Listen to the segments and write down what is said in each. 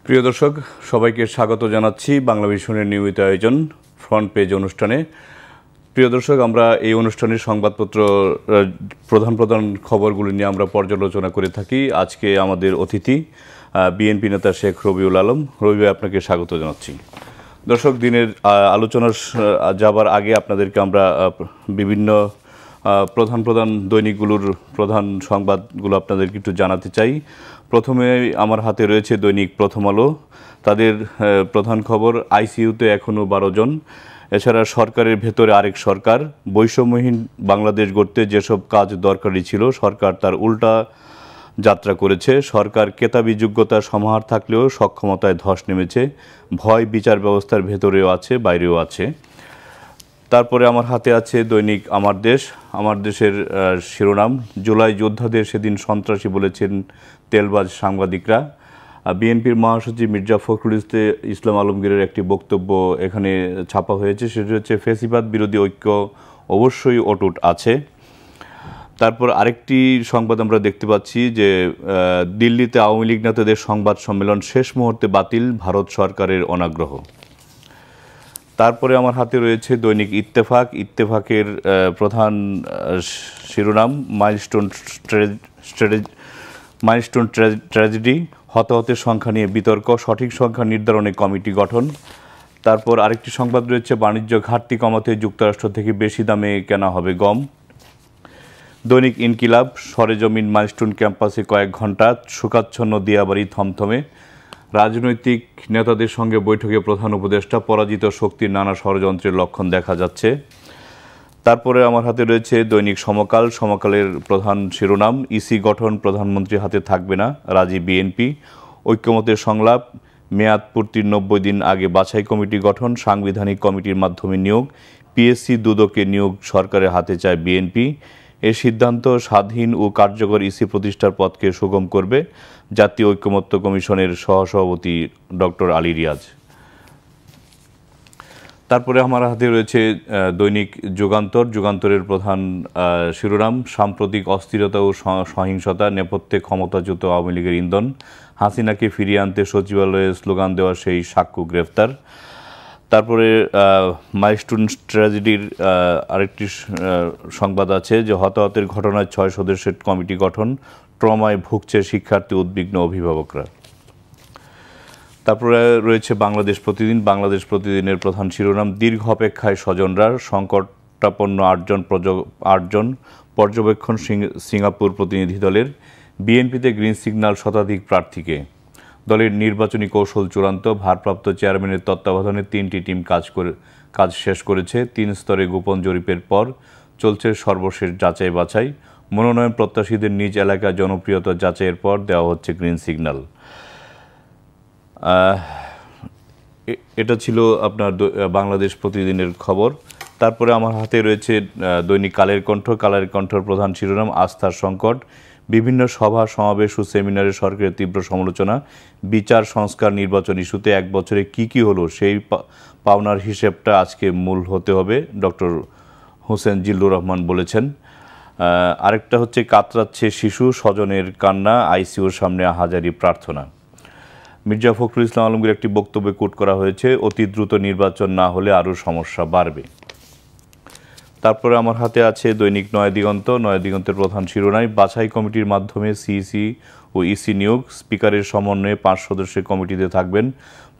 প্রিয় দর্শক, সবাইকে স্বাগত জানাচ্ছি বাংলা ভিশনের নিয়মিত আয়োজন ফ্রন্ট পেজ অনুষ্ঠানে। প্রিয় দর্শক, আমরা এই অনুষ্ঠানের সংবাদপত্র প্রধান খবরগুলি নিয়ে আমরা পর্যালোচনা করে থাকি। আজকে আমাদের অতিথি বিএনপি নেতা শেখ রবিউল আলম। রবি ভাই, আপনাকে স্বাগত জানাচ্ছি। দর্শক, দিনের আলোচনার যাবার আগে আপনাদেরকে আমরা বিভিন্ন প্রধান দৈনিকগুলোর প্রধান সংবাদগুলো আপনাদেরকে একটু জানাতে চাই। প্রথমে আমার হাতে রয়েছে দৈনিক প্রথম আলো। তাদের প্রধান খবর, আইসিইউতে এখনও 12 জন। এছাড়া সরকারের ভেতরে আরেক সরকার, বৈষম্যহীন বাংলাদেশ গড়তে যেসব কাজ দরকারি ছিল সরকার তার উল্টা যাত্রা করেছে। সরকার কেতাবি যোগ্যতার সমাহার থাকলেও সক্ষমতায় ধস নেমেছে। ভয় বিচার ব্যবস্থার ভেতরেও আছে, বাইরেও আছে। তারপরে আমার হাতে আছে দৈনিক আমার দেশ। আমার দেশের শিরোনাম, জুলাই যোদ্ধাদের সেদিন সন্ত্রাসী বলেছেন তেলবাজ সাংবাদিকরা। বিএনপির মহাসচিব মির্জা ফখরুল ইসলাম আলমগীরের একটি বক্তব্য এখানে ছাপা হয়েছে। সেটি হচ্ছে, ফ্যাসিবাদ বিরোধী ঐক্য অবশ্যই অটুট আছে। তারপর আরেকটি সংবাদ আমরা দেখতে পাচ্ছি যে দিল্লিতে আওয়ামী লীগ নেতাদের সংবাদ সম্মেলন শেষ মুহূর্তে বাতিল, ভারত সরকারের অনাগ্রহ। তারপরে আমার হাতে রয়েছে দৈনিক ইত্তেফাক। ইত্তেফাকের প্রধান শিরোনাম, মাইলস্টোন ট্র্যাজেডি, হতাহতের সংখ্যা নিয়ে বিতর্ক, সঠিক সংখ্যা নির্ধারণে কমিটি গঠন। তারপর আরেকটি সংবাদ রয়েছে, বাণিজ্য ঘাটতি কমাতে যুক্তরাষ্ট্র থেকে বেশি দামে কেনা হবে গম। দৈনিক ইনকিলাব, সরেজমিন মাইলস্টোন ক্যাম্পাসে কয়েক ঘণ্টা, শোকাচ্ছন্ন দিয়াবাড়ি থমথমে। রাজনৈতিক নেতাদের সঙ্গে বৈঠকে প্রধান উপদেষ্টা, পরাজিত শক্তির নানা ষড়যন্ত্রের লক্ষণ দেখা যাচ্ছে। তারপরে আমার হাতে রয়েছে দৈনিক সমকাল। সমকালের প্রধান শিরোনাম, ইসি গঠন প্রধানমন্ত্রীর হাতে থাকবে না, রাজি বিএনপি। ঐক্যমতের সংলাপ, মেয়াদ পূর্তির 90 দিন আগে বাছাই কমিটি গঠন, সাংবিধানিক কমিটির মাধ্যমে নিয়োগ। পিএসসি দুদকে নিয়োগ সরকারের হাতে চায় বিএনপি। এ সিদ্ধান্ত স্বাধীন ও কার্যকর ইসি প্রতিষ্ঠার পথকে সুগম করবে, জাতীয় ঐকমত্য কমিশনের সহসভাপতি ডক্টর আলী রিয়াজ। তারপরে আমার হাতে রয়েছে দৈনিক যুগান্তর। যুগান্তরের প্রধান শিরোনাম, সাম্প্রতিক অস্থিরতা ও সহিংসতা নেপথ্যে ক্ষমতাচ্যুত আওয়ামী লীগের ইন্ধন, হাসিনাকে ফিরিয়ে আনতে সচিবালয়ে স্লোগান দেওয়া সেই সাক্ষ্য গ্রেফতার। তারপরে মাইলস্টোন ট্র্যাজেডির আরেকটি সংবাদ আছে যে হতাহতের ঘটনায় 6 সদস্যের কমিটি গঠন, ট্রমায় ভুগছে শিক্ষার্থী, উদ্বিগ্ন অভিভাবকরা। তারপরে রয়েছে বাংলাদেশ প্রতিদিন। বাংলাদেশ প্রতিদিনের প্রধান শিরোনাম, দীর্ঘ অপেক্ষায় স্বজনরা, সংকটাপন্ন 8 জন পর্যবেক্ষণ সিঙ্গাপুর প্রতিনিধি দলের। বিএনপিতে গ্রিন সিগন্যাল শতাধিক প্রার্থীকে। দলের নির্বাচনী কৌশল চূড়ান্ত, ভারপ্রাপ্ত চেয়ারম্যানের তত্ত্বাবধানে 3টি টিম কাজ শেষ করেছে। 3 স্তরে গোপন জরিপের পর চলছে সর্বশেষ যাচাই বাছাই। মনোনয়ন প্রত্যাশীদের নিজ এলাকায় জনপ্রিয়তা যাচাইয়ের পর দেওয়া হচ্ছে গ্রিন সিগন্যাল। এটা ছিল আপনার বাংলাদেশ প্রতিদিনের খবর। তারপরে আমার হাতে রয়েছে দৈনিক কালের কণ্ঠ। কালের কণ্ঠের প্রধান শিরোনাম, আস্থার সংকট, বিভিন্ন সভা সমাবেশ ও সেমিনারে সরকারের তীব্র সমালোচনা, বিচার সংস্কার নির্বাচন ইস্যুতে 1 বছরে কি হলো সেই পাওনার হিসেবটা আজকে মূল হতে হবে, ডক্টর হোসেন জিল্লুর রহমান বলেছেন। আরেকটা হচ্ছে, কাতরাচ্ছে শিশু, স্বজনের কান্না, আইসিইউর সামনে হাজারি প্রার্থনা। মির্জা ফখরুল ইসলাম আলমগীর একটি বক্তব্যে কোট করা হয়েছে, অতি দ্রুত নির্বাচন না হলে আরও সমস্যা বাড়বে। তারপরে আমার হাতে আছে দৈনিক নয়া দিগন্ত। নয়া দিগন্তের প্রধান শিরোনাম, বাছাই কমিটির মাধ্যমে সিইসি ও ইসি নিয়োগ, স্পিকারের সমন্বয়ে 5 সদস্যের কমিটিতে থাকবেন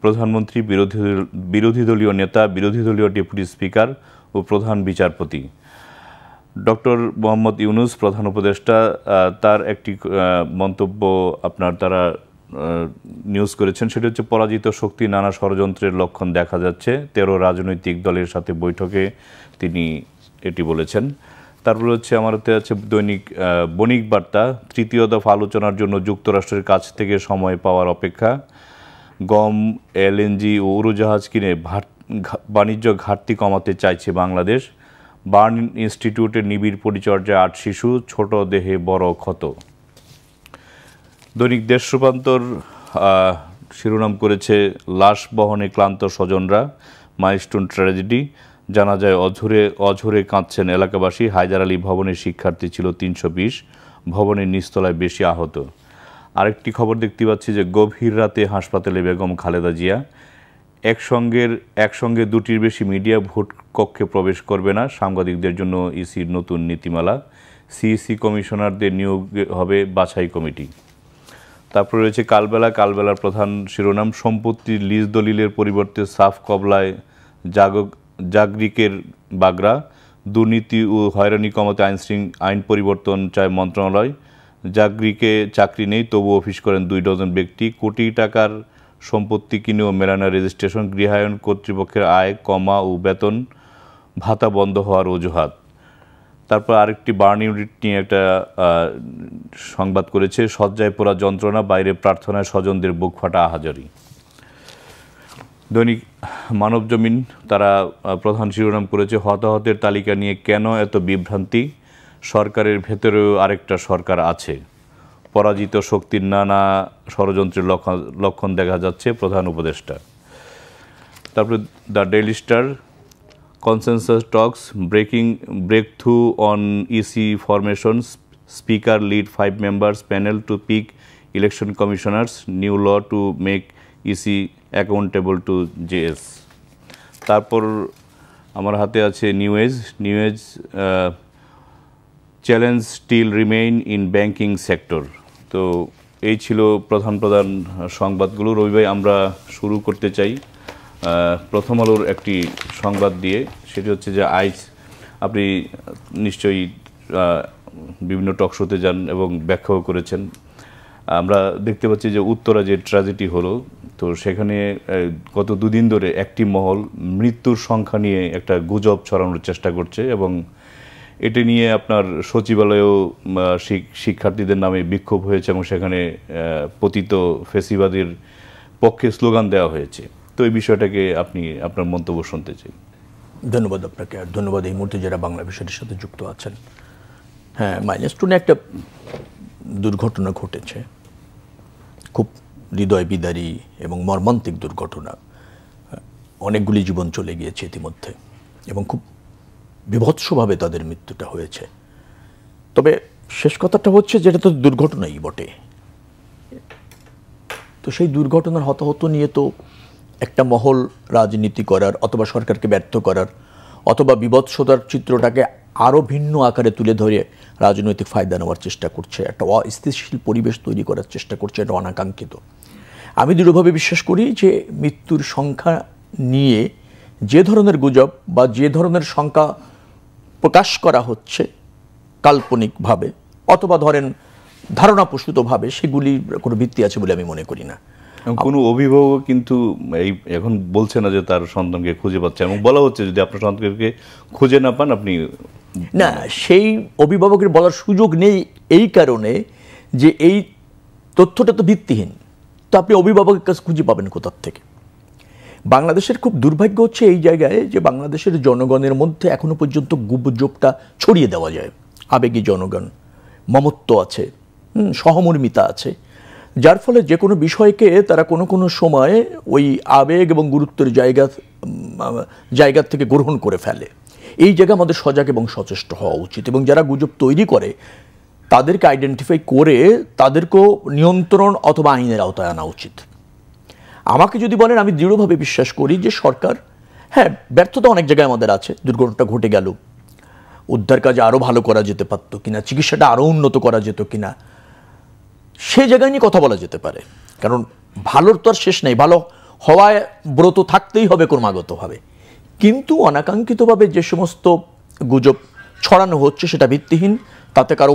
প্রধানমন্ত্রী, বিরোধী দলীয় নেতা, বিরোধী দলীয় ডেপুটি স্পিকার ও প্রধান বিচারপতি। ডক্টর মোহাম্মদ ইউনুস প্রধান উপদেষ্টা, তার একটি মন্তব্য তারা নিউজ করেছেন। সেটি হচ্ছে, পরাজিত শক্তি নানা ষড়যন্ত্রের লক্ষণ দেখা যাচ্ছে। 13 রাজনৈতিক দলের সাথে বৈঠকে তিনি এটি বলেছেন। তারপরে হচ্ছে আমার হাতে আছে দৈনিক বণিক বার্তা। 3য় দফা আলোচনার জন্য যুক্তরাষ্ট্রের কাছ থেকে সময় পাওয়ার অপেক্ষা। গম, এলএনজি ও উড়োজাহাজ কিনে বাণিজ্য ঘাটতি কমাতে চাইছে বাংলাদেশ। বার্ন ইনস্টিটিউটের নিবিড় পরিচর্যায় 8 শিশু, ছোট দেহে বড় ক্ষত। দৈনিক দেশ রূপান্তর শিরোনাম করেছে, লাশ বহনে ক্লান্ত স্বজনরা, মাইলস্টোন ট্র্যাজেডি, জানা যায় অঝরে কাঁদছেন এলাকাবাসী। হায়দার আলী ভবনের শিক্ষার্থী ছিল 320, ভবনের নিচতলায় বেশি আহত। আরেকটি খবর দেখতে পাচ্ছি যে গভীর রাতে হাসপাতালে বেগম খালেদা জিয়া। একসঙ্গে দুটির বেশি মিডিয়া ভোট কক্ষে প্রবেশ করবে না, সাংবাদিকদের জন্য ইসির নতুন নীতিমালা। সিইসি কমিশনারদের নিয়োগ হবে বাছাই কমিটি। তারপরে রয়েছে কালবেলার প্রধান শিরোনাম, সম্পত্তির লিজ দলিলের পরিবর্তে সাফ কবলায় জাগরিকের বাগড়া। দুর্নীতি ও হয়রানি কমাতে আইন পরিবর্তন চায় মন্ত্রণালয়। জাগরিকে চাকরি নেই, তবু অফিস করেন 2 ডজন ব্যক্তি। কোটি টাকার সম্পত্তি কিনেও মেলানা রেজিস্ট্রেশন। গৃহায়ণ কর্তৃপক্ষের আয় কমা ও বেতন ভাতা বন্ধ হওয়ার অজুহাত। তারপর আরেকটি বার্ন ইউনিট নিয়ে একটা সংবাদ করেছে, শয্যায় পোড়া যন্ত্রণা, বাইরে প্রার্থনায় স্বজনদের বুক ফাটা আহাজারি। দৈনিক মানবজমিন তারা প্রধান শিরোনাম করেছে, হতাহতের তালিকা নিয়ে কেন এত বিভ্রান্তি, সরকারের ভেতরেও আরেকটা সরকার আছে, পরাজিত শক্তির নানা ষড়যন্ত্রের লক্ষণ দেখা যাচ্ছে, প্রধান উপদেষ্টা। তারপরে the Daily Star, consensus talks breakthrough on EC formation, speaker lead 5 members panel to pick election commissioners, new law to make EC accountable to JS. তারপর আমার হাতে আছে new age challenge still remain in banking sector. তো এই ছিল প্রধান সংবাদগুলো। রবি ভাই, আমরা শুরু করতে চাই প্রথম আলোর একটি সংবাদ দিয়ে। সেটি হচ্ছে যে আপনি নিশ্চয়ই বিভিন্ন টক শোতে যান এবং ব্যাখ্যাও করেছেন। আমরা দেখতে পাচ্ছি যে উত্তরা যে ট্র্যাজেডি হলো, তো সেখানে গত 2 দিন ধরে একটি মহল মৃত্যুর সংখ্যা নিয়ে একটা গুজব ছড়ানোর চেষ্টা করছে এবং এটি নিয়ে আপনার সচিবালয়েও শিক্ষার্থীদের নামে বিক্ষোভ হয়েছে এবং সেখানে পতিত ফেসিবাদের পক্ষে স্লোগান দেওয়া হয়েছে। তো এই বিষয়টাকে আপনি আপনার মন্তব্য শুনতে চাই। ধন্যবাদ আপনাকে, আর ধন্যবাদ এই মুহূর্তে যারা বাংলা বিষয়ের সাথে যুক্ত আছেন। হ্যাঁ, মাইলস্টোনে একটা দুর্ঘটনা ঘটেছে, খুব হৃদয় বিদারী এবং মর্মান্তিক দুর্ঘটনা। অনেকগুলি জীবন চলে গিয়েছে ইতিমধ্যে এবং খুব বিভৎসভাবে তাদের মৃত্যুটা হয়েছে। তবে শেষ কথাটা হচ্ছে যেটা তো দুর্ঘটনাই বটে, তো সেই দুর্ঘটনার হতাহত নিয়ে তো একটা মহল রাজনীতি করার অথবা সরকারকে ব্যর্থ করার অথবা বিভৎসতার চিত্রটাকে আরও ভিন্ন আকারে তুলে ধরে রাজনৈতিক ফায়দা নেওয়ার চেষ্টা করছে, একটা অস্থিতিশীল পরিবেশ তৈরি করার চেষ্টা করছে, এটা অনাকাঙ্ক্ষিত। আমি দৃঢ়ভাবে বিশ্বাস করি যে মৃত্যুর সংখ্যা নিয়ে যে ধরনের গুজব বা যে ধরনের সংখ্যা প্রকাশ করা হচ্ছে কাল্পনিকভাবে অথবা ধরেন ধারণাপ্রসূতভাবে, সেগুলির কোনো ভিত্তি আছে বলে আমি মনে করি না। কোনো অভিভাবক কিন্তু এখন বলছে না যে তার সন্তানকে খুঁজে পাচ্ছে, এবং বলা হচ্ছে যদি আপনার সন্তানকে খুঁজে না পান আপনি না, সেই অভিভাবকের বলার সুযোগ নেই এই কারণে যে এই তথ্যটা তো ভিত্তিহীন, তো আপনি অভিভাবকের কাছে খুঁজে পাবেন কোথার থেকে। বাংলাদেশের খুব দুর্ভাগ্য হচ্ছে এই জায়গায় যে বাংলাদেশের জনগণের মধ্যে এখনো পর্যন্ত গুজবটা ছড়িয়ে দেওয়া যায়। আবেগী জনগণ, মমত্ব আছে, সহমর্মিতা আছে, যার ফলে যে কোনো বিষয়কে তারা কোনো সময় ওই আবেগ এবং গুরুত্বের জায়গা থেকে গ্রহণ করে ফেলে। এই জায়গায় আমাদের সজাগ এবং সচেষ্ট হওয়া উচিত এবং যারা গুজব তৈরি করে তাদেরকে আইডেন্টিফাই করে তাদেরকেও নিয়ন্ত্রণ অথবা আইনের আওতায় আনা উচিত। আমাকে যদি বলেন, আমি দৃঢ়ভাবে বিশ্বাস করি যে সরকার, হ্যাঁ, ব্যর্থতা অনেক জায়গায় আমাদের আছে। দুর্ঘটনাটা ঘটে গেল, উদ্ধার কাজে আরও ভালো করা যেতে পারত কিনা, চিকিৎসাটা আরও উন্নত করা যেত কিনা, সে জায়গায় নিয়ে কথা বলা যেতে পারে। কারণ ভালোর তো আর শেষ নেই, ভালো হওয়ায় ব্রত থাকতেই হবে ক্রমাগতভাবে। কিন্তু অনাকাঙ্ক্ষিতভাবে যে সমস্ত গুজব ছড়ানো হচ্ছে সেটা ভিত্তিহীন, তাতে কারো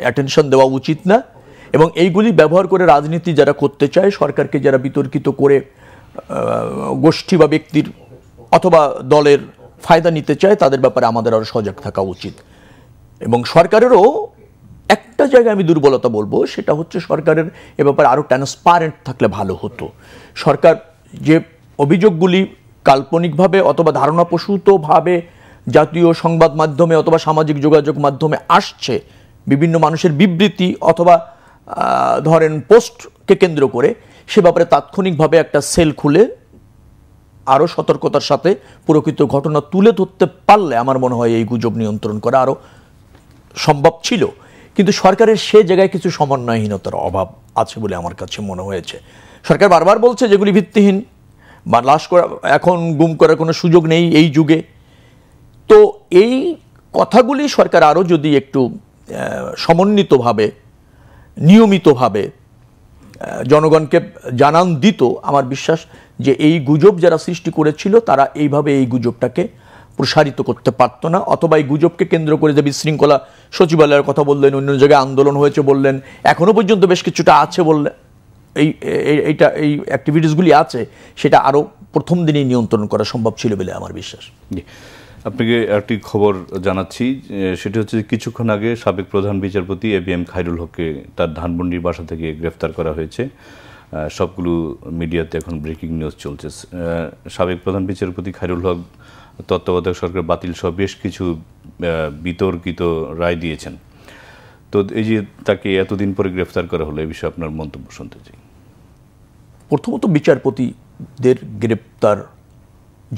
অ্যাটেনশন দেওয়া উচিত না। এবং এইগুলি ব্যবহার করে রাজনীতি যারা করতে চায়, সরকারকে যারা বিতর্কিত করে গোষ্ঠী বা ব্যক্তির অথবা দলের ফায়দা নিতে চায়, তাদের ব্যাপারে আমাদের আরও সজাগ থাকা উচিত। এবং সরকারেরও একটা জায়গায় আমি দুর্বলতা বলবো, সেটা হচ্ছে সরকারের এ ব্যাপারে আরও ট্রান্সপারেন্ট থাকলে ভালো হতো। সরকার যে অভিযোগগুলি কাল্পনিকভাবে অথবা ধারণাপ্রসূতভাবে জাতীয় সংবাদ মাধ্যমে অথবা সামাজিক যোগাযোগ মাধ্যমে আসছে, বিভিন্ন মানুষের বিবৃতি অথবা ধরেন পোস্টকে কেন্দ্র করে, সে ব্যাপারে তাৎক্ষণিকভাবে একটা সেল খুলে আরও সতর্কতার সাথে প্রকৃত ঘটনা তুলে ধরতে পারলে আমার মনে হয় এই গুজব নিয়ন্ত্রণ করা আরও সম্ভব ছিল। কিন্তু সরকারের সে জায়গায় কিছু সমন্বয়হীনতার অভাব আছে বলে আমার কাছে মনে হয়েছে। সরকার বারবার বলছে যেগুলি ভিত্তিহীন বা লাশ করা, এখন গুম করার কোনো সুযোগ নেই এই যুগে। তো এই কথাগুলি সরকার আরও যদি একটু সমন্বিতভাবে, নিয়মিতভাবে জনগণকে জানান দিত, আমার বিশ্বাস যে এই গুজব যারা সৃষ্টি করেছিল তারা এইভাবে এই গুজবটাকে প্রসারিত করতে পারত না, অথবা এই গুজবকে কেন্দ্র করে যে বিশৃঙ্খলা, সচিবালয়ের কথা বললেন, অন্য জায়গায় আন্দোলন হয়েছে বললেন, এখনো পর্যন্ত বেশ কিছুটা আছে বললেন, এই অ্যাক্টিভিটিসগুলি আছে, সেটা আরও প্রথম দিনেই নিয়ন্ত্রণ করা সম্ভব ছিল বলে আমার বিশ্বাস। আপনাকে একটি খবর জানাচ্ছি, সেটি হচ্ছে কিছুক্ষণ আগে সাবেক প্রধান বিচারপতি ABM খায়রুল হককে তার ধানমন্ডির বাসা থেকে গ্রেফতার করা হয়েছে। সবগুলো মিডিয়াতে এখন ব্রেকিং নিউজ চলছে। সাবেক প্রধান বিচারপতি খায়রুল হক তত্ত্বাবধায়ক সরকার বাতিল সহ বেশ কিছু বিতর্কিত রায় দিয়েছেন। তো এই যে তাকে এতদিন পরে গ্রেফতার করা হলো, এই বিষয়ে আপনার মন্তব্য শুনতে চাই। প্রথমত বিচারপতিদের গ্রেপ্তার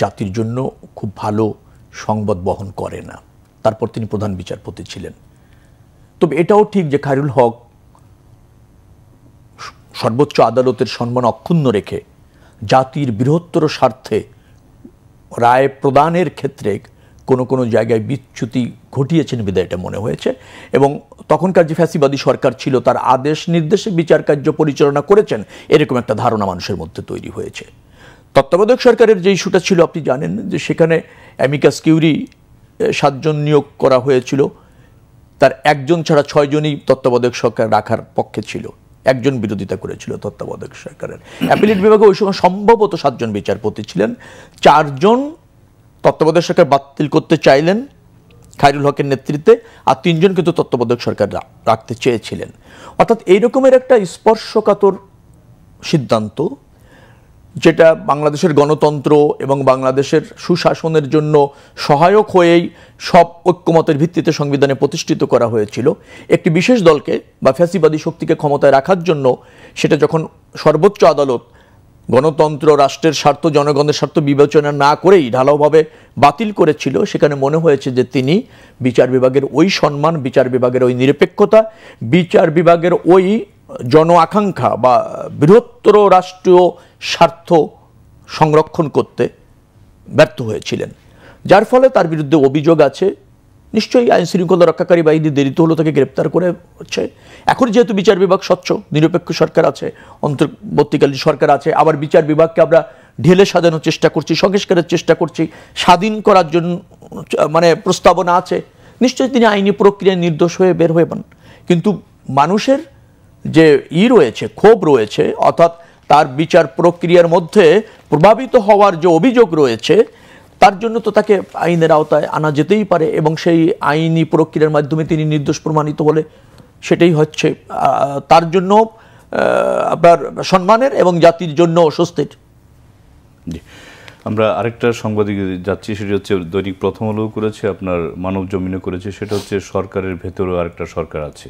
জাতির জন্য খুব ভালো সংবাদ বহন করে না। তারপর তিনি প্রধান বিচারপতি ছিলেন। তবে এটাও ঠিক যে খায়রুল হক সর্বোচ্চ আদালতের সম্মান অক্ষুণ্ণ রেখে জাতির বৃহত্তর স্বার্থে রায় প্রদানের ক্ষেত্রে কোনো কোনো জায়গায় বিচ্যুতি ঘটিয়েছেন বিধায় এটা মনে হয়েছে। এবং তখনকার যে ফ্যাসিবাদী সরকার ছিল তার আদেশ নির্দেশে বিচার কার্য পরিচালনা করেছেন, এরকম একটা ধারণা মানুষের মধ্যে তৈরি হয়েছে। তত্ত্বাবধায়ক সরকারের যে ইস্যুটা ছিল, আপনি জানেন যে সেখানে অ্যামিকাস কিউরি 7 জন নিয়োগ করা হয়েছিল, তার একজন ছাড়া 6 জনই তত্ত্বাবধায়ক সরকার রাখার পক্ষে ছিল, একজন বিরোধিতা করেছিল তত্ত্বাবধায়ক সরকারের। অ্যাপিলেট বিভাগে ওই সময় সম্ভবত 7 জন বিচারপতি ছিলেন, 4 জন তত্ত্বাবধায়ক সরকার বাতিল করতে চাইলেন খায়রুল হকের নেতৃত্বে, আর 3 জন কিন্তু তত্ত্বাবধায়ক সরকার রাখতে চেয়েছিলেন। অর্থাৎ এই রকমের একটা স্পর্শকাতর সিদ্ধান্ত, যেটা বাংলাদেশের গণতন্ত্র এবং বাংলাদেশের সুশাসনের জন্য সহায়ক হয়েই সব ঐক্যমতের ভিত্তিতে সংবিধানে প্রতিষ্ঠিত করা হয়েছিল, একটি বিশেষ দলকে বা ফ্যাসিবাদী শক্তিকে ক্ষমতায় রাখার জন্য, সেটা যখন সর্বোচ্চ আদালত গণতন্ত্র, রাষ্ট্রের স্বার্থ, জনগণের স্বার্থ বিবেচনা না করেই ঢালাওভাবে বাতিল করেছিল, সেখানে মনে হয়েছে যে তিনি বিচার বিভাগের ওই সম্মান, বিচার বিভাগের ওই নিরপেক্ষতা, বিচার বিভাগের ওই জন আকাঙ্ক্ষা বা বৃহত্তর রাষ্ট্রীয় স্বার্থ সংরক্ষণ করতে ব্যর্থ হয়েছিলেন, যার ফলে তার বিরুদ্ধে অভিযোগ আছে। নিশ্চয়ই আইন শৃঙ্খলা রক্ষাকারী বাহিনী দেরিতে হলো তাকে গ্রেপ্তার করে হচ্ছে। এখন যেহেতু বিচার বিভাগ স্বচ্ছ, নিরপেক্ষ সরকার আছে, অন্তর্বর্তীকালীন সরকার আছে, আবার বিচার বিভাগকে আমরা ঢেলে সাজানোর চেষ্টা করছি, সংস্কারের চেষ্টা করছি, স্বাধীন করার জন্য মানে প্রস্তাবনা আছে, নিশ্চয়ই তিনি আইনি প্রক্রিয়ায় নির্দোষ হয়ে বের হয়ে পান। কিন্তু মানুষের যে রয়েছে, ক্ষোভ রয়েছে, অর্থাৎ তার বিচার প্রক্রিয়ার মধ্যে প্রভাবিত হওয়ার যে অভিযোগ রয়েছে, তার জন্য তো তাকে আইনের আওতায় আনা যেতেই পারে, এবং সেই আইনি প্রক্রিয়ার মাধ্যমে তিনি নির্দোষ প্রমাণিত হলে সেটাই হচ্ছে তার জন্য আপনার সম্মানের এবং জাতির জন্য স্বস্তির। আমরা আরেকটা সংবাদিকে যাচ্ছি, সেটা হচ্ছে দৈনিক প্রথম আলো করেছে, আপনার মানব জমিনে করেছে, সেটা হচ্ছে সরকারের ভেতরেও আরেকটা সরকার আছে।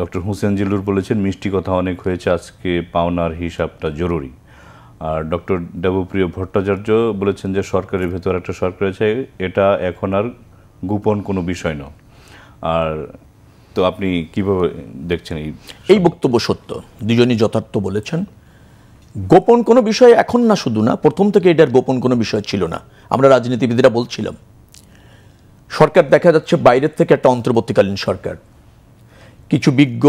ডক্টর হুসেন জিল্লুর বলেছেন মিষ্টি কথা অনেক হয়েছে, আজকে পাওনার হিসাবটা জরুরি। আর ডক্টর দেবপ্রিয় ভট্টাচার্য বলেছেন যে সরকারের ভেতর একটা সরকার আছে, এটা এখন আর গোপন কোনো বিষয় নয়। আর তো আপনি কিভাবে দেখছেন এই বক্তব্য? সত্য, দুজনই যথার্থ বলেছেন। গোপন কোনো বিষয় এখন না, শুধু না, প্রথম থেকে এটার গোপন কোনো বিষয় ছিল না। আমরা রাজনীতিবিদরা বলছিলাম সরকার দেখা যাচ্ছে বাইরের থেকে একটা অন্তর্বর্তীকালীন সরকার, কিছু বিজ্ঞ,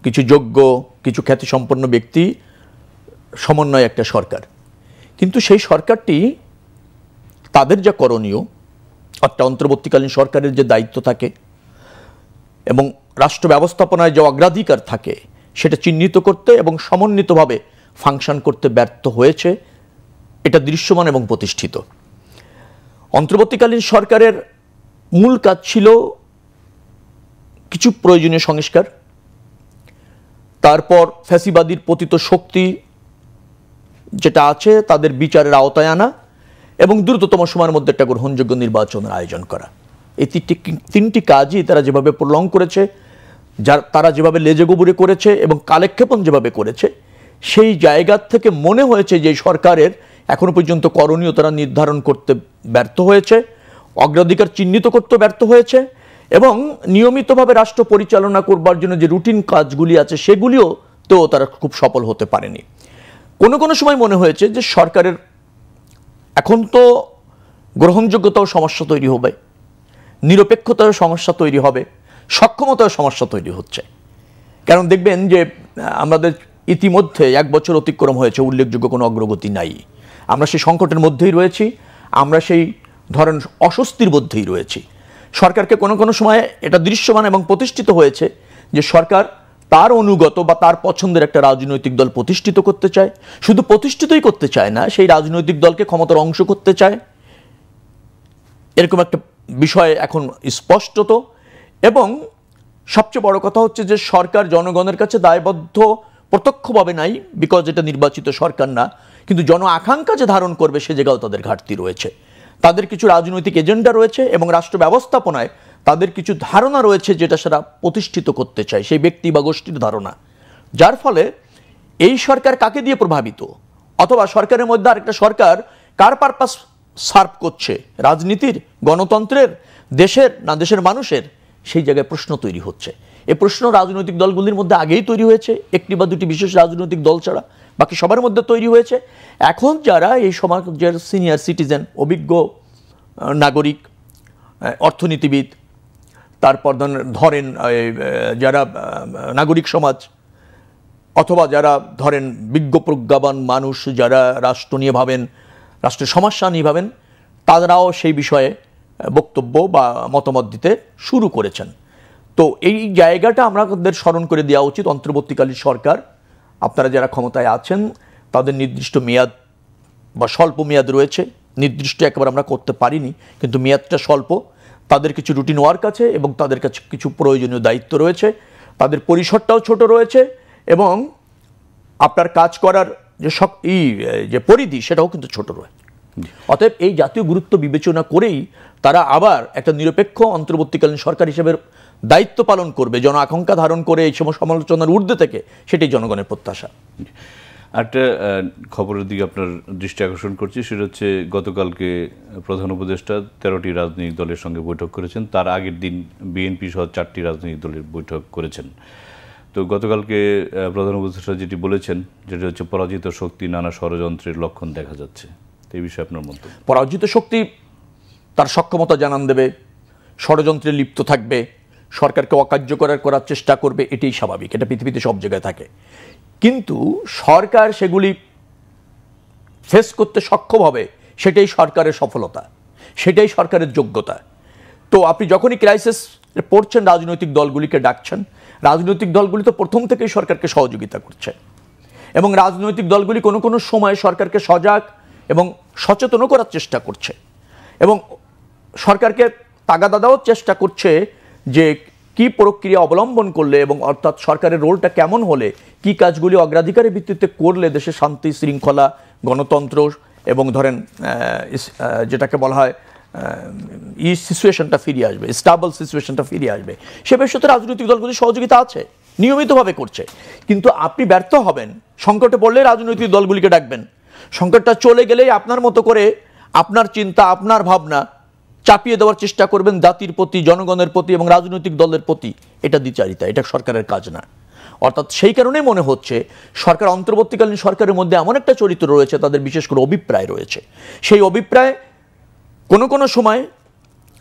কিছু যোগ্য, কিছু খ্যাতিসম্পন্ন ব্যক্তি সমন্বয়ে একটা সরকার। কিন্তু সেই সরকারটি তাদের যা করণীয়, একটা অন্তর্বর্তীকালীন সরকারের যে দায়িত্ব থাকে এবং রাষ্ট্র ব্যবস্থাপনায় যে অগ্রাধিকার থাকে, সেটা চিহ্নিত করতে এবং সমন্বিতভাবে ফাংশন করতে ব্যর্থ হয়েছে, এটা দৃশ্যমান এবং প্রতিষ্ঠিত। অন্তর্বর্তীকালীন সরকারের মূল কাজ ছিল কিছু প্রয়োজনীয় সংস্কার, তারপর ফ্যাসিবাদীর পতিত শক্তি যেটা আছে তাদের বিচারের আওতায় আনা এবং দ্রুততম সময়ের মধ্যে একটা গ্রহণযোগ্য নির্বাচনের আয়োজন করা। এই তিনটি কাজই তারা যেভাবে প্রলং করেছে, তারা যেভাবে লেজে গোবরে করেছে এবং কালেক্ষেপণ যেভাবে করেছে, সেই জায়গা থেকে মনে হয়েছে যে সরকারের এখনো পর্যন্ত করণীয় তারা নির্ধারণ করতে ব্যর্থ হয়েছে, অগ্রাধিকার চিহ্নিত করতে ব্যর্থ হয়েছে এবং নিয়মিতভাবে রাষ্ট্র পরিচালনা করবার জন্য যে রুটিন কাজগুলি আছে সেগুলিও তো তারা খুব সফল হতে পারেনি। কোনো কোনো সময় মনে হয়েছে যে সরকারের এখন তো গ্রহণযোগ্যতাও সমস্যা তৈরি হবে, নিরপেক্ষতার সমস্যা তৈরি হবে, সক্ষমতার সমস্যা তৈরি হচ্ছে। কারণ দেখবেন যে আমাদের ইতিমধ্যে 1 বছর অতিক্রম হয়েছে, উল্লেখযোগ্য কোনো অগ্রগতি নাই। আমরা সেই সংকটের মধ্যেই রয়েছি, আমরা সেই ধরেন অস্বস্তির মধ্যেই রয়েছি। সরকারকে কোনো কোনো সময় এটা দৃশ্যমান এবং প্রতিষ্ঠিত হয়েছে যে সরকার তার অনুগত বা তার পছন্দের একটা রাজনৈতিক দল প্রতিষ্ঠিত করতে চায়। শুধু প্রতিষ্ঠিতই করতে চায় না, সেই রাজনৈতিক দলকে ক্ষমতার অংশ করতে চায়, এরকম একটা বিষয় এখন স্পষ্টত। এবং সবচেয়ে বড় কথা হচ্ছে যে সরকার জনগণের কাছে দায়বদ্ধ প্রত্যক্ষভাবে নাই, বিকজ এটা নির্বাচিত সরকার না, কিন্তু জন আকাঙ্ক্ষা যে ধারণ করবে সে জায়গাও তাদের ঘাটতি রয়েছে। তাদের কিছু রাজনৈতিক এজেন্ডা রয়েছে এবং রাষ্ট্র ব্যবস্থাপনায় তাদের কিছু ধারণা রয়েছে যেটা সেটা প্রতিষ্ঠিত করতে চায়, সেই ব্যক্তি বা গোষ্ঠীর ধারণা। যার ফলে এই সরকার কাকে দিয়ে প্রভাবিত, অথবা সরকারের মধ্যে আরেকটা সরকার কার পারপাস সার্ভ করছে, রাজনীতির, গণতন্ত্রের, দেশের না দেশের মানুষের, সেই জায়গায় প্রশ্ন তৈরি হচ্ছে। এই প্রশ্ন রাজনৈতিক দলগুলির মধ্যে আগেই তৈরি হয়েছে, একটি বা দুটি বিশেষ রাজনৈতিক দল ছাড়া বাকি সবার মধ্যে তৈরি হয়েছে। এখন যারা এই সমাজের সিনিয়র সিটিজেন, অভিজ্ঞ নাগরিক, অর্থনীতিবিদ, তারপর ধরেন যারা নাগরিক সমাজ, অথবা যারা ধরেন বিজ্ঞ প্রজ্ঞাবান মানুষ, যারা রাষ্ট্র নিয়ে ভাবেন, রাষ্ট্রের সমস্যা নিয়ে ভাবেন, তারাও সেই বিষয়ে বক্তব্য বা মতামত দিতে শুরু করেছেন। তো এই জায়গাটা আমাদের স্মরণ করে দেওয়া উচিত। অন্তর্বর্তীকালীন সরকার, আপনারা যারা ক্ষমতায় আছেন, তাদের নির্দিষ্ট মেয়াদ বা স্বল্প মেয়াদ রয়েছে, নির্দিষ্ট একেবারে আমরা করতে পারিনি, কিন্তু মেয়াদটা স্বল্প। তাদের কিছু রুটিন ওয়ার্ক আছে এবং তাদের কাছে কিছু প্রয়োজনীয় দায়িত্ব রয়েছে, তাদের পরিসরটাও ছোট রয়েছে এবং আপনার কাজ করার যে পরিধি সেটাও কিন্তু ছোট রয়েছে। অতএব এই জাতীয় গুরুত্ব বিবেচনা করেই তারা আবার একটা নিরপেক্ষ অন্তর্বর্তীকালীন সরকার হিসেবে দায়িত্ব পালন করবে, জন আকাঙ্ক্ষা ধারণ করে এই সময় সমালোচনার ঊর্ধ্বে থেকে, সেটাই জনগণের প্রত্যাশা। একটা খবরের দিকে আপনার দৃষ্টি আকর্ষণ করছি, সেটা হচ্ছে গতকালকে প্রধান উপদেষ্টা 13টি রাজনৈতিক দলের সঙ্গে বৈঠক করেছেন। তার আগের দিন বিএনপি সহ 4টি রাজনৈতিক দলের বৈঠক করেছেন। তো গতকালকে প্রধান উপদেষ্টা যেটি বলেছেন, যেটি হচ্ছে পরাজিত শক্তি নানা ষড়যন্ত্রের লক্ষণ দেখা যাচ্ছে, তো এই বিষয়ে আপনার মন্তব্য? পরাজিত শক্তি তার সক্ষমতা জানান দেবে, ষড়যন্ত্রে লিপ্ত থাকবে, সরকারকে অকার্যকর করার চেষ্টা করবে, এটাই স্বাভাবিক, এটা পৃথিবীতে সব জায়গায় থাকে। কিন্তু সরকার সেগুলি ফেস করতে সক্ষম হবে, সেটাই সরকারের সফলতা, সেটাই সরকারের যোগ্যতা। তো আপনি যখনই ক্রাইসিস পড়ছেন, রাজনৈতিক দলগুলিকে ডাকছেন, রাজনৈতিক দলগুলি তো প্রথম থেকেই সরকারকে সহযোগিতা করছে এবং রাজনৈতিক দলগুলি কোনো কোনো সময় সরকারকে সজাগ এবং সচেতনও করার চেষ্টা করছে এবং সরকারকে তাগাদা দেওয়ার চেষ্টা করছে যে কি প্রক্রিয়া অবলম্বন করলে এবং অর্থাৎ সরকারের রোলটা কেমন হলে, কি কাজগুলি অগ্রাধিকারের ভিত্তিতে করলে দেশে শান্তি শৃঙ্খলা, গণতন্ত্র এবং ধরেন যেটাকে বলা হয় সিচুয়েশনটা ফিরিয়ে আসবে, স্টেবল সিচুয়েশনটা ফিরিয়ে আসবে, সে বিষয়ে রাজনৈতিক দলগুলি সহযোগিতা আছে, নিয়মিতভাবে করছে। কিন্তু আপনি ব্যর্থ হবেন, সংকটে পড়লে রাজনৈতিক দলগুলিকে ডাকবেন, সংকটটা চলে গেলেই আপনার মতো করে আপনার চিন্তা, আপনার ভাবনা চাপিয়ে দেওয়ার চেষ্টা করবেন জাতির প্রতি, জনগণের প্রতি এবং রাজনৈতিক দলের প্রতি। এটা দ্বিচারিতা, এটা সরকারের কাজ না। অর্থাৎ সেই কারণেই মনে হচ্ছে সরকার, অন্তর্বর্তীকালীন সরকারের মধ্যে এমন একটা চরিত্র রয়েছে, তাদের বিশেষ করে অভিপ্রায় রয়েছে। সেই অভিপ্রায় কোনো কোনো সময়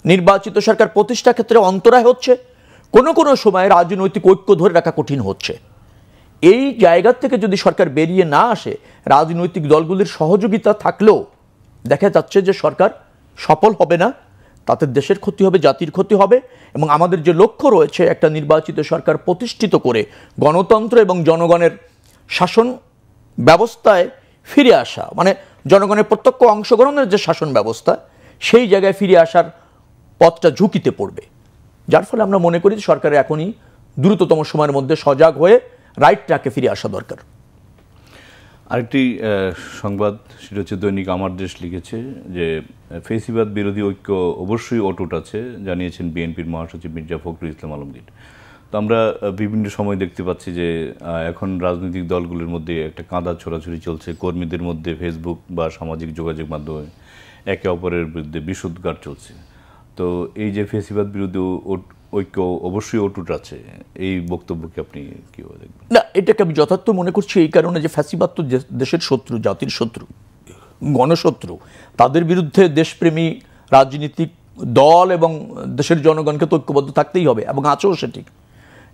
নির্বাচিত সরকার প্রতিষ্ঠা ক্ষেত্রে অন্তরায় হচ্ছে, কোনো কোনো সময় রাজনৈতিক ঐক্য ধরে রাখা কঠিন হচ্ছে। এই জায়গা থেকে যদি সরকার বেরিয়ে না আসে, রাজনৈতিক দলগুলির সহযোগিতা থাকলেও দেখা যাচ্ছে যে সরকার সফল হবে না, তাতে দেশের ক্ষতি হবে, জাতির ক্ষতি হবে। এবং আমাদের যে লক্ষ্য রয়েছে একটা নির্বাচিত সরকার প্রতিষ্ঠিত করে গণতন্ত্র এবং জনগণের শাসন ব্যবস্থায় ফিরে আসা, মানে জনগণের প্রত্যক্ষ অংশগ্রহণের যে শাসন ব্যবস্থা, সেই জায়গায় ফিরে আসার পথটা ঝুঁকিতে পড়বে। যার ফলে আমরা মনে করি সরকারের এখনই দ্রুততম সময়ের মধ্যে সজাগ হয়ে রাইট ট্র্যাকে ফিরে আসা দরকার। আরেকটি সংবাদ, সেটা হচ্ছে দৈনিক আমার দেশ লিখেছে যে ফেসিবাদ বিরোধী ঐক্য অবশ্যই অটুট আছে, জানিয়েছেন বিএনপির মহাসচিব মির্জা ফখরুল ইসলাম আলমগীর। তো আমরা বিভিন্ন সময় দেখতে পাচ্ছি যে এখন রাজনৈতিক দলগুলির মধ্যে একটা কাঁদা ছোড়াছুড়ি চলছে, কর্মীদের মধ্যে ফেসবুক বা সামাজিক যোগাযোগ মাধ্যমে একে অপরের বিরুদ্ধে বিশুদ্ধার চলছে। তো এই যে ফেসিবাদ বিরোধী ঐক্য অবশ্যই অটুট আছে, এই বক্তব্যকে আপনি কীভাবে দেখবেন? না, এটাকে আমি যথার্থ মনে করছি এই কারণে যে ফ্যাসিবাদ তো দেশের শত্রু, জাতির শত্রু, গণশত্রু। তাদের বিরুদ্ধে দেশপ্রেমী রাজনীতিক দল এবং দেশের জনগণকে তো ঐক্যবদ্ধ থাকতেই হবে, এবং আছেও সেটি।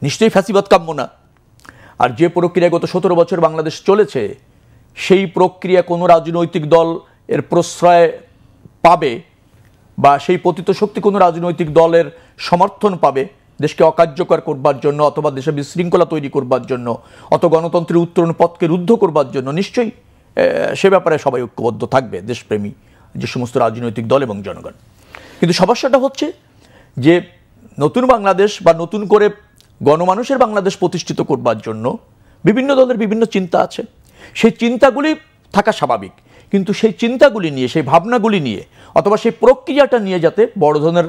নিশ্চয়ই ফ্যাসিবাদ কাম্য না। আর যে প্রক্রিয়া গত 17 বছর বাংলাদেশ চলেছে, সেই প্রক্রিয়া কোনো রাজনৈতিক দল এর প্রশ্রয় পাবে বা সেই পতিত শক্তি কোনো রাজনৈতিক দলের সমর্থন পাবে দেশকে অকার্যকর করবার জন্য, অথবা দেশে বিশৃঙ্খলা তৈরি করবার জন্য, অথবা গণতন্ত্রের উত্তরণ পথকে রুদ্ধ করবার জন্য, নিশ্চয়ই সে ব্যাপারে সবাই ঐক্যবদ্ধ থাকবে, দেশপ্রেমী যে সমস্ত রাজনৈতিক দল এবং জনগণ। কিন্তু সমস্যাটা হচ্ছে যে নতুন বাংলাদেশ বা নতুন করে গণমানুষের বাংলাদেশ প্রতিষ্ঠিত করবার জন্য বিভিন্ন দলের বিভিন্ন চিন্তা আছে। সেই চিন্তাগুলি থাকা স্বাভাবিক, কিন্তু সেই চিন্তাগুলি নিয়ে, সেই ভাবনাগুলি নিয়ে, অথবা সেই প্রক্রিয়াটা নিয়ে যাতে বড় ধরনের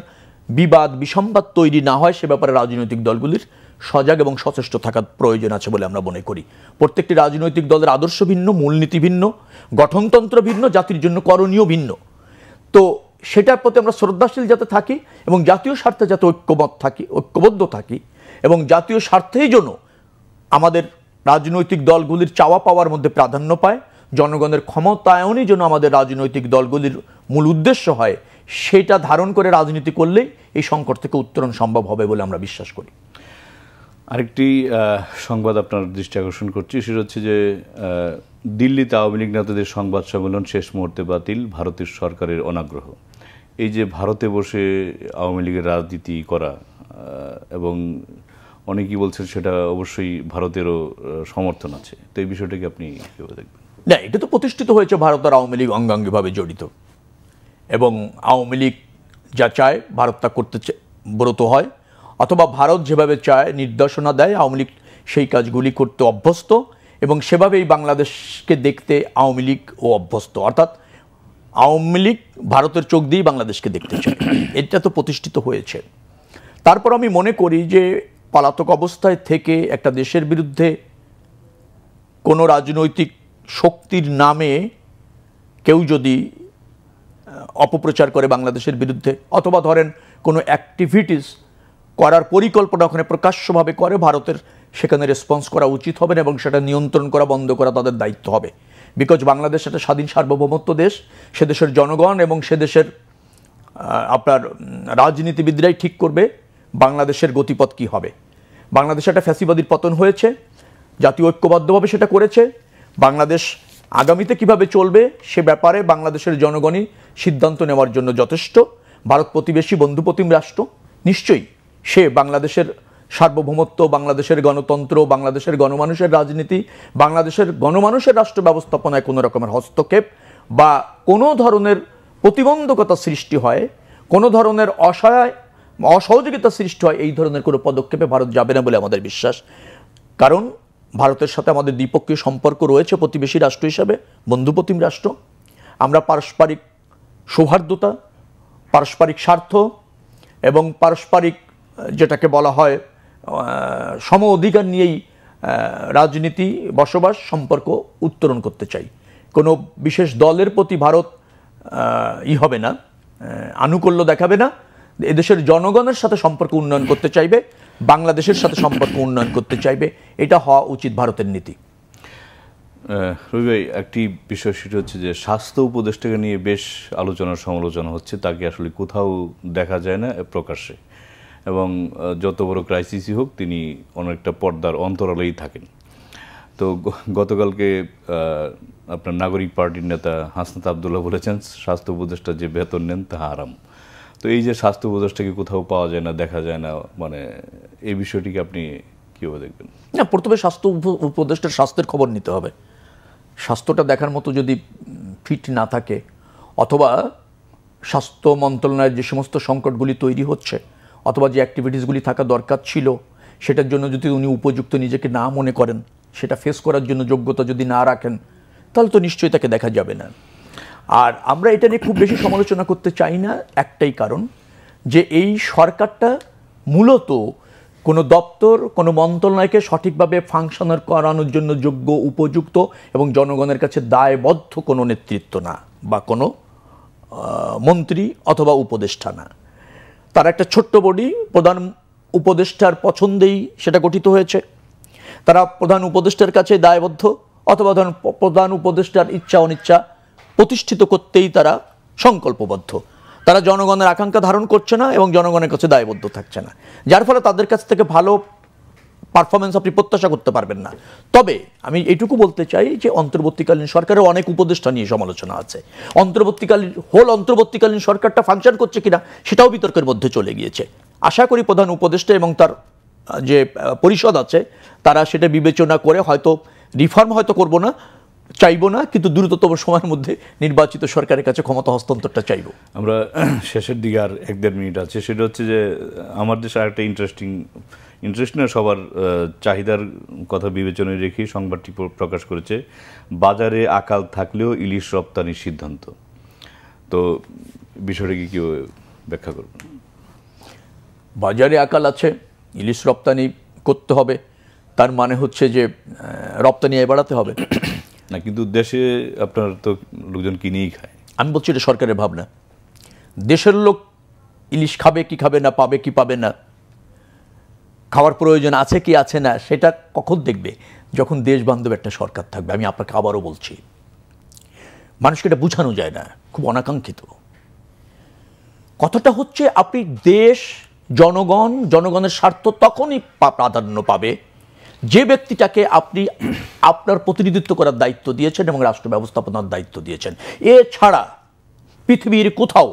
বিবাদ বিসম্বাদ তৈরি না হয়, সে ব্যাপারে রাজনৈতিক দলগুলির সজাগ এবং সচেষ্ট থাকার প্রয়োজন আছে বলে আমরা মনে করি। প্রত্যেকটি রাজনৈতিক দলের আদর্শ ভিন্ন, মূলনীতি ভিন্ন, গঠনতন্ত্র ভিন্ন, জাতির জন্য করণীয় ভিন্ন। তো সেটার প্রতি আমরা শ্রদ্ধাশীল যাতে থাকি এবং জাতীয় স্বার্থে যাতে ঐক্যবদ্ধ থাকি, এবং জাতীয় স্বার্থেই জন্য আমাদের রাজনৈতিক দলগুলির চাওয়া পাওয়ার মধ্যে প্রাধান্য পায়, জনগণের ক্ষমতায়নই যেন আমাদের রাজনৈতিক দলগুলির মূল উদ্দেশ্য হয়, সেটা ধারণ করে রাজনীতি করলেই এই সংকট থেকে উত্তরণ সম্ভব হবে বলে আমরা বিশ্বাস করি। আরেকটি সংবাদ আপনার দৃষ্টি আকর্ষণ করছি, সেটা হচ্ছে যে দিল্লিতে আওয়ামী লীগ নেতাদের সংবাদ সম্মেলন শেষ মুহূর্তে বাতিল, ভারতের সরকারের অনাগ্রহ। এই যে ভারতে বসে আওয়ামী লীগের রাজনীতি করা, এবং অনেকেই বলছেন সেটা অবশ্যই ভারতেরও সমর্থন আছে, তো এই বিষয়টাকে আপনি কীভাবে দেখবেন? না, এটা তো প্রতিষ্ঠিত হয়েছে ভারত আর আওয়ামী লীগ অঙ্গাঙ্গিভাবে জড়িত, এবং আওয়ামী লীগ যা চায় ভারত তা করতে ব্রত হয়, অথবা ভারত যেভাবে চায় নির্দেশনা দেয় আওয়ামী লীগ সেই কাজগুলি করতে অভ্যস্ত, এবং সেভাবেই বাংলাদেশকে দেখতে আওয়ামী লীগ ও অভ্যস্ত। অর্থাৎ আওয়ামী লীগ ভারতের চোখ দিয়েই বাংলাদেশকে দেখতে চায়, এটা তো প্রতিষ্ঠিত হয়েছে। তারপর আমি মনে করি যে পলাতক অবস্থায় থেকে একটা দেশের বিরুদ্ধে কোনো রাজনৈতিক শক্তির নামে কেউ যদি অপপ্রচার করে বাংলাদেশের বিরুদ্ধে, অথবা ধরেন কোনো অ্যাক্টিভিটিস করার পরিকল্পনা ওখানে প্রকাশ্যভাবে করে, ভারতের সেখানে রেসপন্স করা উচিত হবে না, এবং সেটা নিয়ন্ত্রণ করা বন্ধ করা তাদের দায়িত্ব হবে। বিকজ বাংলাদেশ একটা স্বাধীন সার্বভৌমত্ব দেশ, সে দেশের জনগণ এবং সে দেশের আপনার রাজনীতিবিদরাই ঠিক করবে বাংলাদেশের গতিপথ কী হবে। বাংলাদেশে একটা ফ্যাসিবাদীর পতন হয়েছে, জাতীয় ঐক্যবদ্ধভাবে সেটা করেছে। বাংলাদেশ আগামীতে কিভাবে চলবে সে ব্যাপারে বাংলাদেশের জনগণই সিদ্ধান্ত নেওয়ার জন্য যথেষ্ট। ভারত প্রতিবেশী বন্ধুপ্রতিম রাষ্ট্র, নিশ্চয়ই সে বাংলাদেশের সার্বভৌমত্ব, বাংলাদেশের গণতন্ত্র, বাংলাদেশের গণমানুষের রাজনীতি, বাংলাদেশের গণমানুষের রাষ্ট্র ব্যবস্থাপনায় কোনো রকমের হস্তক্ষেপ বা কোনো ধরনের প্রতিবন্ধকতা সৃষ্টি হয়, কোনো ধরনের অসহযোগিতা সৃষ্টি হয়, এই ধরনের কোনো পদক্ষেপে ভারত যাবে না বলে আমাদের বিশ্বাস। কারণ ভারতের সাথে আমাদের দ্বিপক্ষীয় সম্পর্ক রয়েছে প্রতিবেশী রাষ্ট্র হিসাবে, বন্ধুপ্রতিম রাষ্ট্র। আমরা পারস্পরিক সৌহার্দ্যতা, পারস্পরিক স্বার্থ এবং পারস্পরিক যেটাকে বলা হয় সম অধিকার নিয়েই রাজনীতি, বসবাস, সম্পর্ক উত্তরণ করতে চাই। কোনো বিশেষ দলের প্রতি ভারত হবে না, আনুকূল্য দেখাবে না। এদেশের জনগণের সাথে সম্পর্ক উন্নয়ন করতে চাইবে, বাংলাদেশের সাথে সম্পর্ক উন্নয়ন করতে চাইবে, এটা হওয়া উচিত ভারতের নীতি। রবি ভাই, একটি বিষয় সেটা হচ্ছে যে স্বাস্থ্য উপদেষ্টাকে নিয়ে বেশ আলোচনা সমালোচনা হচ্ছে, তাকে আসলে কোথাও দেখা যায় না প্রকাশ্যে, এবং যত বড় ক্রাইসিসই হোক তিনি অনেকটা পর্দার অন্তরালেই থাকেন। তো গতকালকে আপনার নাগরিক পার্টির নেতা হাসনাত আবদুল্লাহ বলেছেন স্বাস্থ্য উপদেষ্টা যে বেতন নেন তা হারাম। তো এই যে স্বাস্থ্য উপদেষ্টাকে কোথাও পাওয়া যায় না, দেখা যায় না, মানে এই বিষয়টিকে আপনি কীভাবে দেখবেন? না, প্রথমে স্বাস্থ্য উপদেষ্টার স্বাস্থ্যের খবর নিতে হবে। স্বাস্থ্যটা দেখার মতো যদি ফিট না থাকে, অথবা স্বাস্থ্য মন্ত্রণালয়ের যে সমস্ত সংকটগুলি তৈরি হচ্ছে, অথবা যে অ্যাক্টিভিটিসগুলি থাকা দরকার ছিল সেটার জন্য যদি উনি উপযুক্ত নিজেকে না মনে করেন, সেটা ফেস করার জন্য যোগ্যতা যদি না রাখেন, তাহলে তো নিশ্চয়ই তাকে দেখা যাবে না। আর আমরা এটা নিয়ে খুব বেশি সমালোচনা করতে চাই না, একটাই কারণ যে এই সরকারটা মূলত কোনো দপ্তর, কোনো মন্ত্রণালয়কে সঠিকভাবে ফাংশনার করানোর জন্য যোগ্য, উপযুক্ত এবং জনগণের কাছে দায়বদ্ধ কোনো নেতৃত্ব না, বা কোনো মন্ত্রী অথবা উপদেষ্টা না। তারা একটা ছোট্ট বডি, প্রধান উপদেষ্টার পছন্দেই সেটা গঠিত হয়েছে, তারা প্রধান উপদেষ্টার কাছে দায়বদ্ধ, অথবা ধরুন প্রধান উপদেষ্টার ইচ্ছা অনিচ্ছা প্রতিষ্ঠিত করতেই তারা সংকল্পবদ্ধ। তারা জনগণের আকাঙ্ক্ষা ধারণ করছে না এবং জনগণের কাছে দায়বদ্ধ থাকছে না, যার ফলে তাদের কাছ থেকে ভালো পারফরমেন্স আপনি প্রত্যাশা করতে পারবেন না। তবে আমি এইটুকু বলতে চাই যে অন্তর্বর্তীকালীন সরকারের অনেক উপদেষ্টা নিয়ে সমালোচনা আছে। অন্তর্বর্তীকালীন সরকারটা ফাংশন করছে কিনা সেটাও বিতর্কের মধ্যে চলে গিয়েছে। আশা করি প্রধান উপদেষ্টা এবং তার যে পরিষদ আছে তারা সেটা বিবেচনা করে হয়তো রিফর্ম হয়তো করব না, চাইবো না, কিন্তু দ্রুততম সময়ের মধ্যে নির্বাচিত সরকারের কাছে ক্ষমতা হস্তান্তরটা চাইব। আমরা শেষের দিকে আর 1-1.5 মিনিট আছে, সেটা হচ্ছে যে আমার দেশে আরেকটা ইন্টারেস্টিং সবার চাহিদার কথা বিবেচনায় রেখে সংবাদটি প্রকাশ করেছে, বাজারে আকাল থাকলেও ইলিশ রপ্তানির সিদ্ধান্ত। তো বিষয়টাকে কি ব্যাখ্যা করবেন? বাজারে আকাল আছে, ইলিশ রপ্তানি করতে হবে, তার মানে হচ্ছে যে রপ্তানি বাড়াতে হবে না, কিন্তু দেশে আপনার তো লোকজন কিনেই খায়। আমি বলছি এটা সরকারের ভাবনা। দেশের লোক ইলিশ খাবে কি খাবে না, পাবে কি পাবে না, খাওয়ার প্রয়োজন আছে কি আছে না, সেটা কখন দেখবে? যখন দেশ বান্ধব একটা সরকার থাকবে। আমি আপনাকে আবারও বলছি, মানুষকে এটা বোঝানো যায় না, খুব অনাকাঙ্ক্ষিত কথাটা হচ্ছে আপনি দেশ, জনগণের স্বার্থ তখনই প্রাধান্য পাবে যে ব্যক্তিটাকে আপনি আপনার প্রতিনিধিত্ব করার দায়িত্ব দিয়েছেন এবং রাষ্ট্র ব্যবস্থাপনার দায়িত্ব দিয়েছেন। এছাড়া পৃথিবীর কোথাও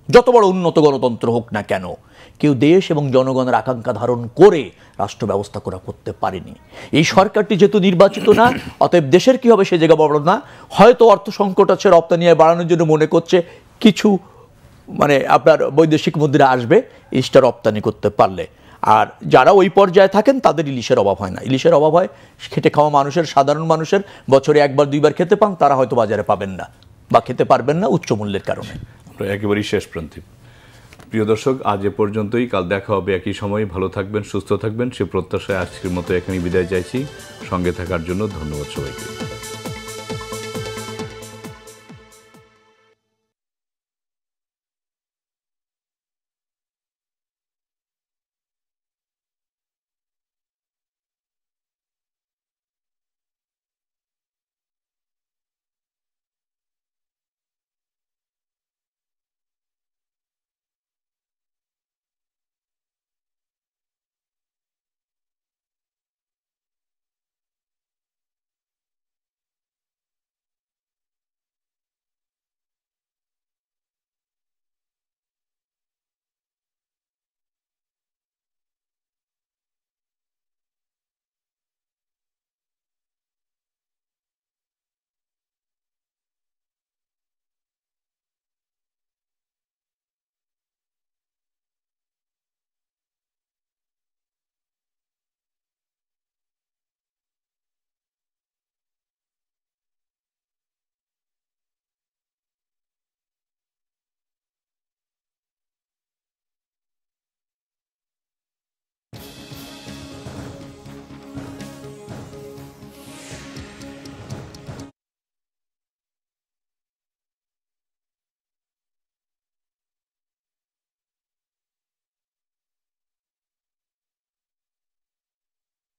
যত বড় উন্নত গণতন্ত্র হোক না কেন, কেউ দেশ এবং জনগণের আকাঙ্ক্ষা ধারণ করে রাষ্ট্র ব্যবস্থা করতে পারেনি। এই সরকারটি যেহেতু নির্বাচিত না, অতএব দেশের কি হবে সে জায়গা বড় না। হয়তো অর্থ সংকট আছে, রপ্তানি বাড়ানোর জন্য মনে করছে কিছু আপনার বৈদেশিক মুদ্রা আসবে ইলিশটা রপ্তানি করতে পারলে। আর যারা ওই পর্যায়ে থাকেন তাদের ইলিশের অভাব হয় না। ইলিশের অভাব হয় খেটে খাওয়া মানুষের, সাধারণ মানুষের। বছরে 1-2 বার খেতে পান, তারা হয়তো বাজারে পাবেন না বা খেতে পারবেন না উচ্চ মূল্যের কারণে। আমরা একেবারেই শেষ প্রান্তে। প্রিয় দর্শক, আজ এ পর্যন্তই। কাল দেখা হবে একই সময়। ভালো থাকবেন, সুস্থ থাকবেন, সে প্রত্যাশায় আজকের মতো এখানেই বিদায় চাইছি। সঙ্গে থাকার জন্য ধন্যবাদ সবাইকে।